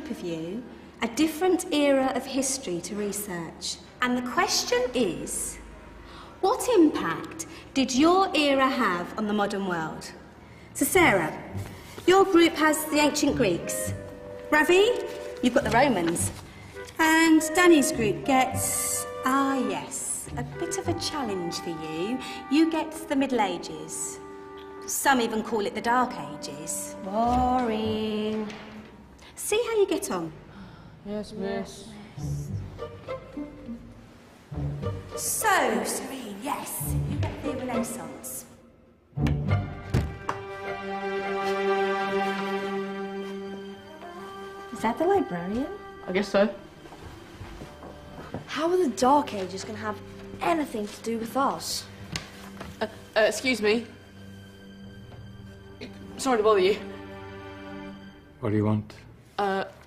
group of you a different era of history to research. And the question is, what impact did your era have on the modern world? So Sarah, your group has the ancient Greeks. Ravi, you've got the Romans. And Danny's group gets, yes, a bit of a challenge for you. You get the Middle Ages. Some even call it the Dark Ages. Boring. See how you get on. Yes, miss. So, Serene, yes, you get the Renaissance. Is that the librarian? I guess so. How are the Dark Ages going to have anything to do with us? Excuse me. Sorry to bother you. What do you want?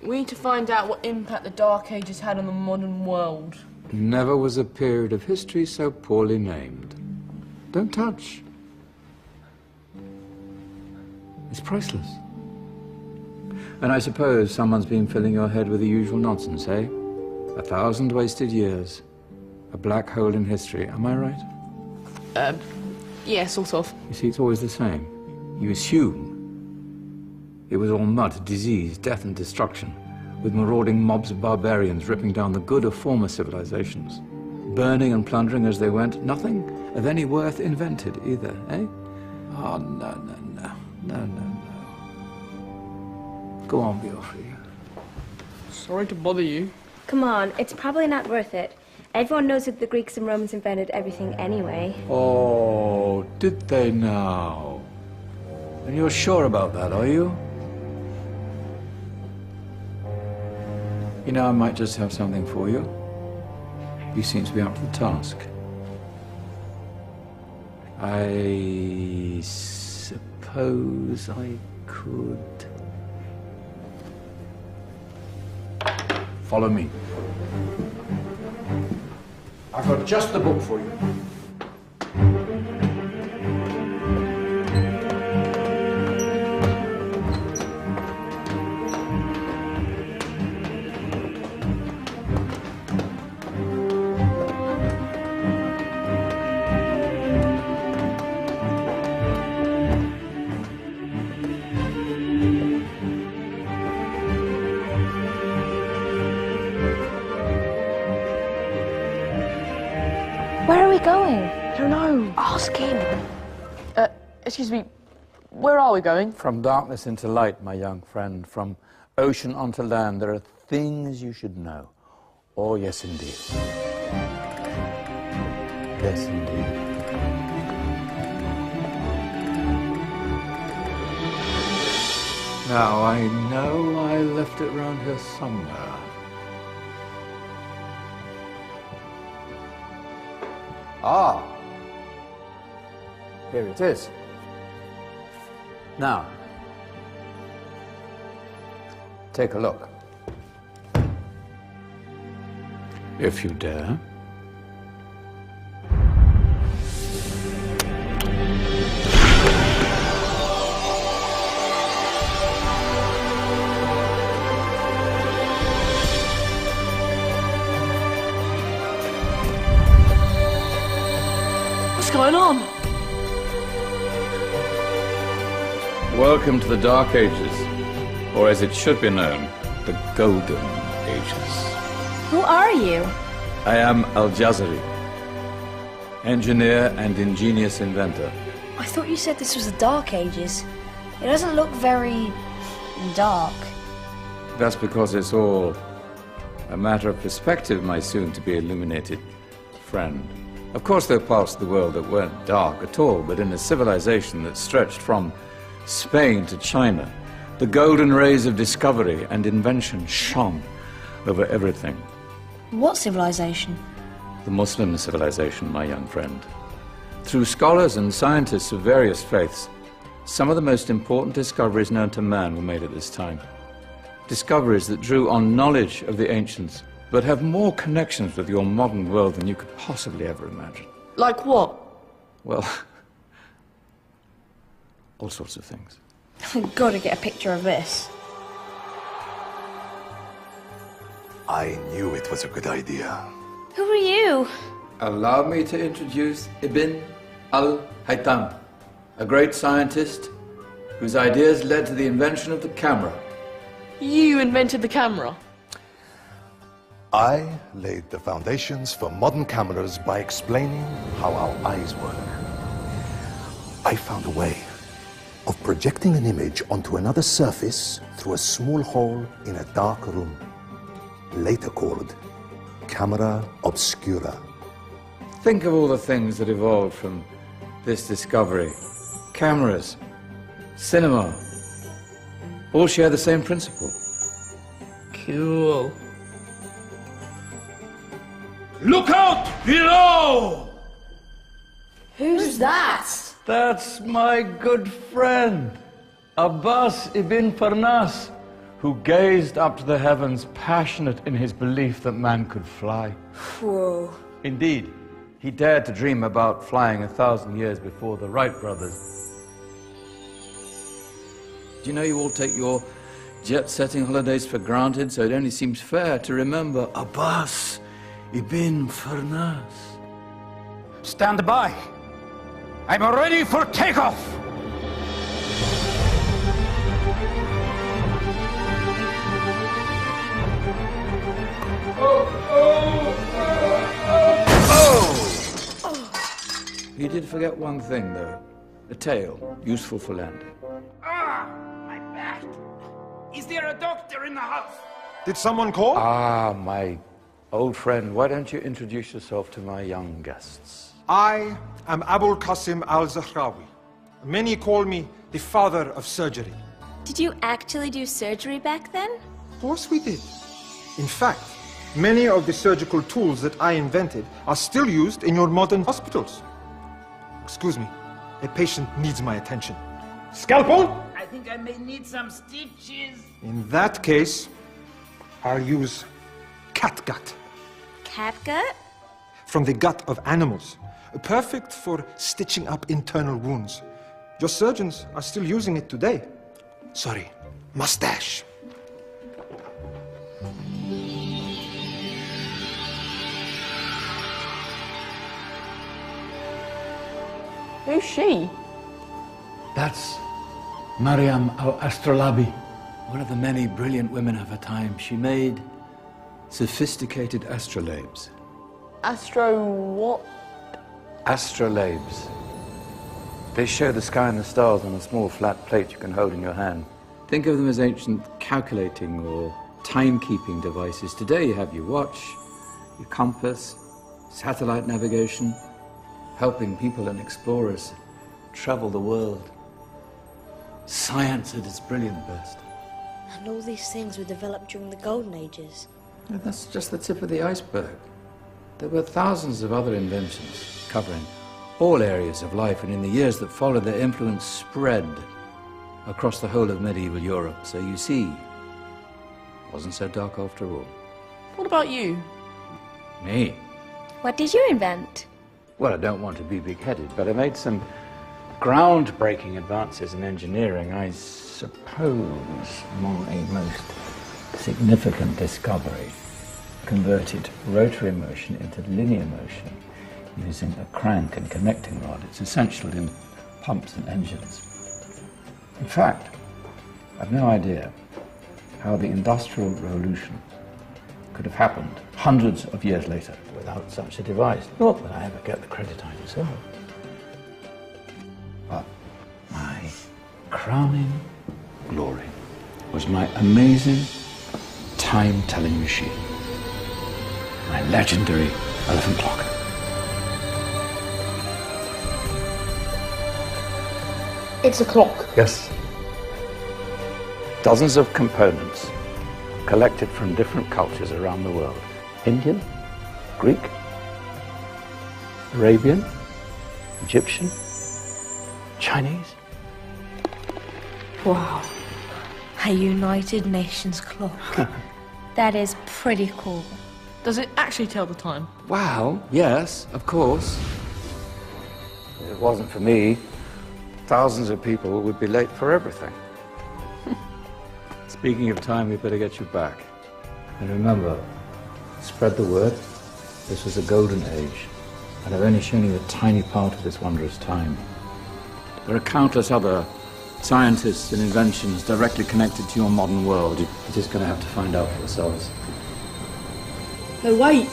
We need to find out what impact the Dark Ages had on the modern world. Never was a period of history so poorly named. Don't touch. It's priceless. And I suppose someone's been filling your head with the usual nonsense, eh? 1,000 wasted years. A black hole in history, am I right? Yeah, sort of. You see, it's always the same. You assume it was all mud, disease, death and destruction, with marauding mobs of barbarians ripping down the good of former civilizations, burning and plundering as they went. Nothing of any worth invented either, eh? Oh, no. Go on, Beofrey. Sorry to bother you. Come on, it's probably not worth it. Everyone knows that the Greeks and Romans invented everything anyway. Oh, did they now? And you're sure about that, are you? You know, I might just have something for you. You seem to be up to the task. I suppose I could... Follow me. I've got just the book for you. Where are we going? I don't know. Ask him. Excuse me. Where are we going? From darkness into light, my young friend. From ocean onto land. There are things you should know. Oh, yes, indeed. Yes, indeed. Now, I know I left it round here somewhere. Ah, here it is. Now, take a look. If you dare. What's going on? Welcome to the Dark Ages, or as it should be known, the Golden Ages. Who are you? I am Al-Jazari, engineer and ingenious inventor. I thought you said this was the Dark Ages. It doesn't look very... dark. That's because it's all a matter of perspective, my soon-to-be illuminated friend. Of course, there are parts of the world that weren't dark at all, but in a civilization that stretched from Spain to China, the golden rays of discovery and invention shone over everything. What civilization? The Muslim civilization, my young friend. Through scholars and scientists of various faiths, some of the most important discoveries known to man were made at this time. Discoveries that drew on knowledge of the ancients, but have more connections with your modern world than you could possibly ever imagine. Like what? Well, all sorts of things. I've got to get a picture of this. I knew it was a good idea. Who are you? Allow me to introduce Ibn al-Haytham, a great scientist whose ideas led to the invention of the camera. You invented the camera. I laid the foundations for modern cameras by explaining how our eyes work. I found a way of projecting an image onto another surface through a small hole in a dark room, later called camera obscura. Think of all the things that evolved from this discovery. Cameras, cinema, all share the same principle. Cool. Look out below! Who's that? That's my good friend, Abbas ibn Farnas, who gazed up to the heavens, passionate in his belief that man could fly. Whoa. Indeed, he dared to dream about flying 1,000 years before the Wright brothers. Do you know you all take your jet-setting holidays for granted, so it only seems fair to remember Abbas ibn Farnas? Stand by. I'm ready for takeoff. You did forget one thing, though. A tail, useful for landing. Ah, my back. Is there a doctor in the house? Did someone call? Ah, my old friend, why don't you introduce yourself to my young guests? I am Abul Qasim al-Zahrawi. Many call me the father of surgery. Did you actually do surgery back then? Of course we did. In fact, many of the surgical tools that I invented are still used in your modern hospitals. Excuse me, a patient needs my attention. Scalpel? I think I may need some stitches. In that case, I'll use catgut. Catgut? From the gut of animals. Perfect for stitching up internal wounds. Your surgeons are still using it today. Sorry, mustache. Who's she? That's Maryam al-Astrolabi, one of the many brilliant women of her time. She made sophisticated astrolabes. Astro what? Astrolabes. They show the sky and the stars on a small flat plate you can hold in your hand. Think of them as ancient calculating or timekeeping devices. Today you have your watch, your compass, satellite navigation, helping people and explorers travel the world. Science at its brilliant best. And all these things were developed during the Golden Ages. And that's just the tip of the iceberg. There were thousands of other inventions covering all areas of life, and in the years that followed, their influence spread across the whole of medieval Europe. So you see, it wasn't so dark after all. What about you? Me? What did you invent? Well, I don't want to be big-headed, but I made some groundbreaking advances in engineering. I suppose my most significant discovery converted rotary motion into linear motion using a crank and connecting rod. It's essential in pumps and engines. In fact, I've no idea how the Industrial Revolution could have happened hundreds of years later without such a device. Not that I ever get the credit I deserve. But my crowning glory was my amazing time-telling machine. My legendary elephant clock. It's a clock. Yes. Dozens of components collected from different cultures around the world. Indian, Greek, Arabian, Egyptian, Chinese. Wow. A United Nations clock. That is pretty cool. Does it actually tell the time? Wow, yes, of course. If it wasn't for me, thousands of people would be late for everything. Speaking of time, we better get you back. And remember, Spread the word. This was a golden age, and I've only shown you a tiny part of this wondrous time. There are countless other scientists and inventions directly connected to your modern world. You're just going to have to find out for yourselves. No, wait.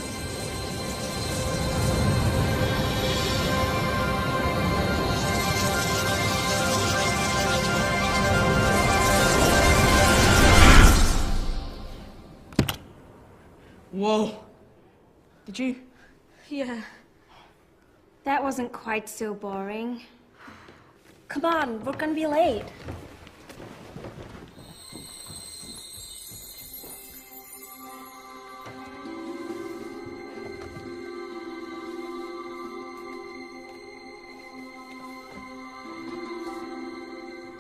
Whoa. Did you? Yeah. That wasn't quite so boring. Come on, we're gonna be late.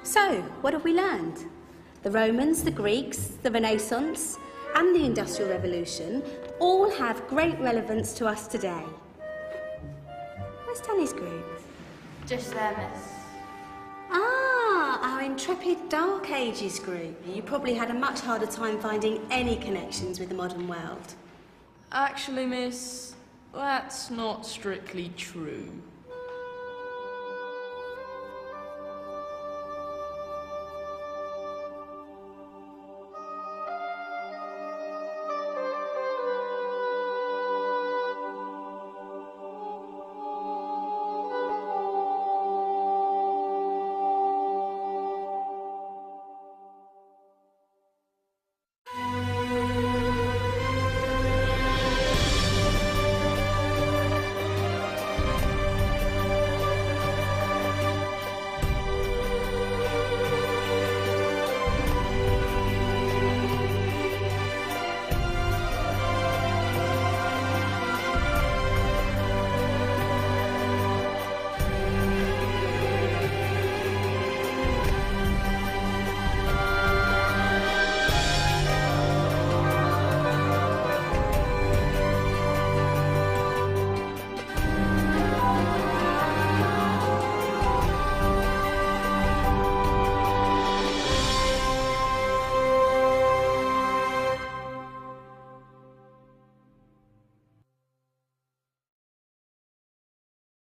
So, what have we learned? The Romans, the Greeks, the Renaissance, and the Industrial Revolution all have great relevance to us today. Where's Danny's group? Just there, miss. Ah, our intrepid Dark Ages group. You probably had a much harder time finding any connections with the modern world. Actually, miss, that's not strictly true.